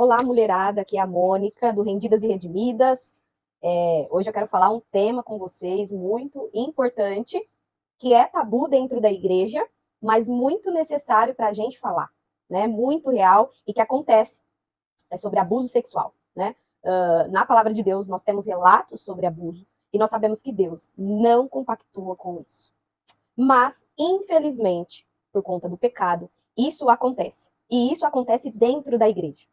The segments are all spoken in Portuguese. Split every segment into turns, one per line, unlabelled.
Olá, mulherada, aqui é a Mônica, do Rendidas e Redimidas. Hoje eu quero falar um tema com vocês muito importante, que é tabu dentro da igreja, mas muito necessário para a gente falar, né? Muito real e que acontece. É sobre abuso sexual, né? Na palavra de Deus, nós temos relatos sobre abuso e nós sabemos que Deus não compactua com isso. Mas, infelizmente, por conta do pecado, isso acontece. E isso acontece dentro da igreja.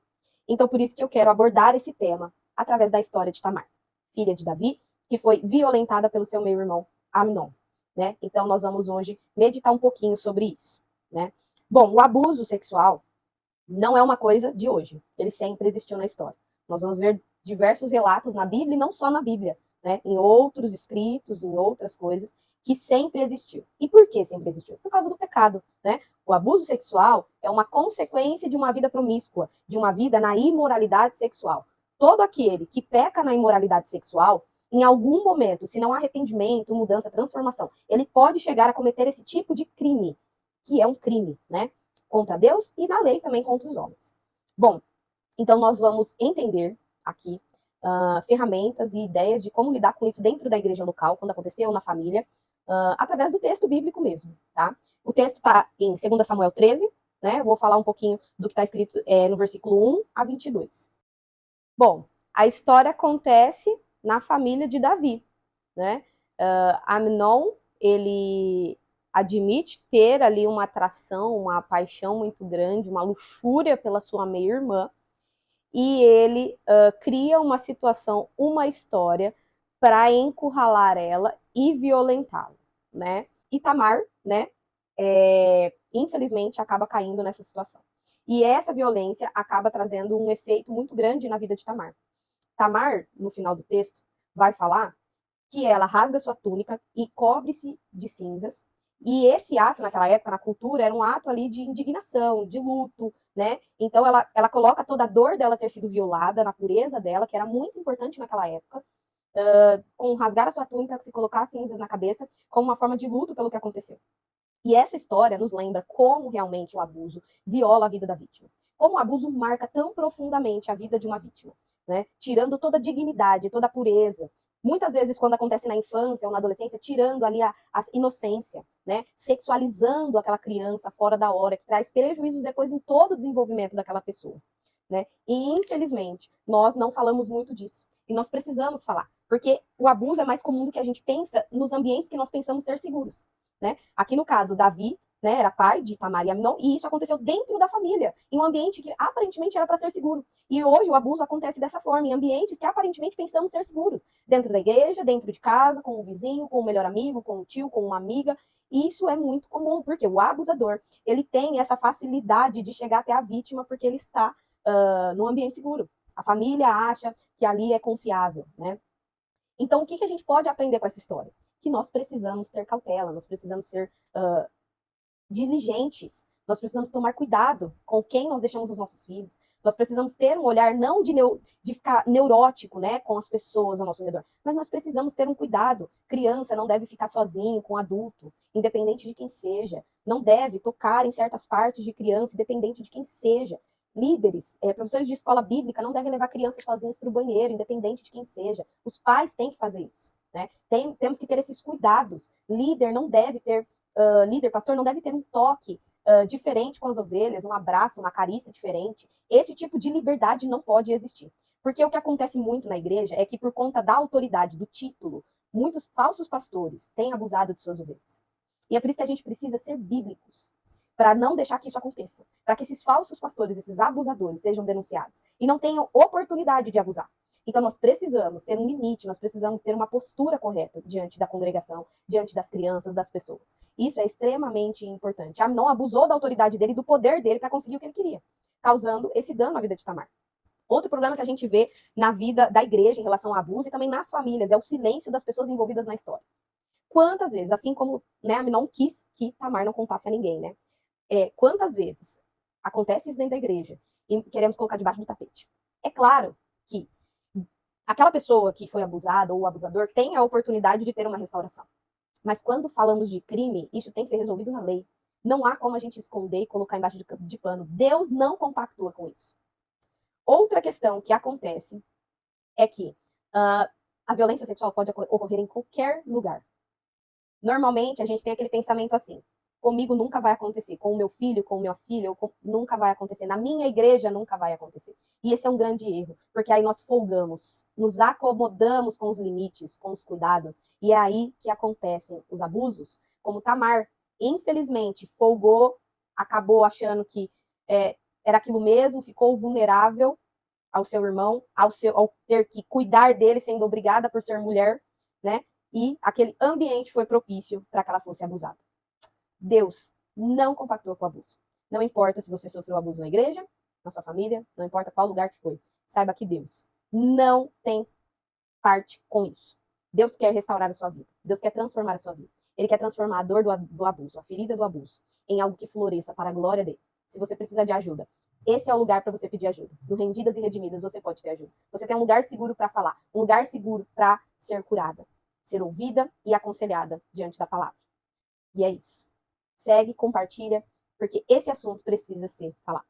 Então, por isso que eu quero abordar esse tema através da história de Tamar, filha de Davi, que foi violentada pelo seu meio-irmão Amnon, né? Então, nós vamos hoje meditar um pouquinho sobre isso, né? Bom, o abuso sexual não é uma coisa de hoje, ele sempre existiu na história. Nós vamos ver diversos relatos na Bíblia e não só na Bíblia, né? Em outros escritos, em outras coisas, que sempre existiu. E por que sempre existiu? Por causa do pecado, né? O abuso sexual é uma consequência de uma vida promíscua, de uma vida na imoralidade sexual. Todo aquele que peca na imoralidade sexual, em algum momento, se não há arrependimento, mudança, transformação, ele pode chegar a cometer esse tipo de crime, que é um crime, né? Contra Deus e na lei também contra os homens. Bom, então nós vamos entender aqui ferramentas e ideias de como lidar com isso dentro da igreja local, quando aconteceu na família, através do texto bíblico mesmo, tá? O texto está em 2 Samuel 13, né? Eu vou falar um pouquinho do que está escrito no versículo 1 a 22. Bom, a história acontece na família de Davi, né? Amnon, ele admite ter ali uma atração, uma paixão muito grande, uma luxúria pela sua meia-irmã, e ele cria uma situação, uma história para encurralar ela e violentá-la, né? E Tamar, né, infelizmente acaba caindo nessa situação. E essa violência acaba trazendo um efeito muito grande na vida de Tamar. Tamar, no final do texto, vai falar que ela rasga sua túnica e cobre-se de cinzas. E esse ato, naquela época, na cultura, era um ato ali de indignação, de luto, né? Então ela coloca toda a dor dela ter sido violada, na pureza dela, que era muito importante naquela época, com rasgar a sua túnica, se colocar cinzas na cabeça, como uma forma de luto pelo que aconteceu. E essa história nos lembra como realmente o abuso viola a vida da vítima. Como o abuso marca tão profundamente a vida de uma vítima, né? Tirando toda a dignidade, toda a pureza. Muitas vezes, quando acontece na infância ou na adolescência, tirando ali a inocência, né? Sexualizando aquela criança fora da hora, que traz prejuízos depois em todo o desenvolvimento daquela pessoa, né? E, infelizmente, nós não falamos muito disso. E nós precisamos falar, porque o abuso é mais comum do que a gente pensa nos ambientes que nós pensamos ser seguros, né? Aqui no caso, Davi, né, era pai de Tamar e Amnon, e isso aconteceu dentro da família, em um ambiente que aparentemente era para ser seguro. E hoje o abuso acontece dessa forma, em ambientes que aparentemente pensamos ser seguros, dentro da igreja, dentro de casa, com o vizinho, com o melhor amigo, com o tio, com uma amiga. E isso é muito comum, porque o abusador, ele tem essa facilidade de chegar até a vítima porque ele está num ambiente seguro. A família acha que ali é confiável, né? Então, o que a gente pode aprender com essa história? Que nós precisamos ter cautela, nós precisamos ser diligentes, nós precisamos tomar cuidado com quem nós deixamos os nossos filhos, nós precisamos ter um olhar não de ficar neurótico, né, com as pessoas ao nosso redor, mas nós precisamos ter um cuidado. Criança não deve ficar sozinho com adulto, independente de quem seja, não deve tocar em certas partes de criança, independente de quem seja. Líderes, professores de escola bíblica não devem levar crianças sozinhas para o banheiro, independente de quem seja. Os pais têm que fazer isso, né? Temos que ter esses cuidados. Líder não deve ter líder, pastor, não deve ter um toque diferente com as ovelhas, um abraço, uma carícia diferente. Esse tipo de liberdade não pode existir. Porque o que acontece muito na igreja é que, por conta da autoridade, do título, muitos falsos pastores têm abusado de suas ovelhas. E é por isso que a gente precisa ser bíblicos, para não deixar que isso aconteça. Para que esses falsos pastores, esses abusadores, sejam denunciados e não tenham oportunidade de abusar. Então, nós precisamos ter um limite, nós precisamos ter uma postura correta diante da congregação, diante das crianças, das pessoas. Isso é extremamente importante. Amnon abusou da autoridade dele e do poder dele para conseguir o que ele queria, causando esse dano à vida de Tamar. Outro problema que a gente vê na vida da igreja em relação ao abuso e também nas famílias é o silêncio das pessoas envolvidas na história. Quantas vezes, assim como, né, Amnon quis que Tamar não contasse a ninguém, né? Quantas vezes acontece isso dentro da igreja e queremos colocar debaixo do tapete? É claro que aquela pessoa que foi abusada ou o abusador tem a oportunidade de ter uma restauração. Mas quando falamos de crime, isso tem que ser resolvido na lei. Não há como a gente esconder e colocar embaixo de pano. Deus não compactua com isso. outra questão que acontece é que a violência sexual pode ocorrer em qualquer lugar. Normalmente, a gente tem aquele pensamento assim: comigo nunca vai acontecer, com o meu filho, com minha filha, nunca vai acontecer, na minha igreja nunca vai acontecer. E esse é um grande erro, porque aí nós folgamos, nos acomodamos com os limites, com os cuidados, e é aí que acontecem os abusos, como Tamar, infelizmente, folgou, acabou achando que era aquilo mesmo, ficou vulnerável ao seu irmão, ao ter que cuidar dele, sendo obrigada por ser mulher, né? E aquele ambiente foi propício para que ela fosse abusada. Deus não compactou com o abuso. Não importa se você sofreu abuso na igreja, na sua família, não importa qual lugar que foi. Saiba que Deus não tem parte com isso. Deus quer restaurar a sua vida. Deus quer transformar a sua vida. Ele quer transformar a dor do abuso, a ferida do abuso, em algo que floresça para a glória dele. Se você precisa de ajuda, esse é o lugar para você pedir ajuda. No Rendidas e Redimidas você pode ter ajuda. Você tem um lugar seguro para falar, um lugar seguro para ser curada, ser ouvida e aconselhada diante da palavra. E é isso. Segue, compartilha, porque esse assunto precisa ser falado.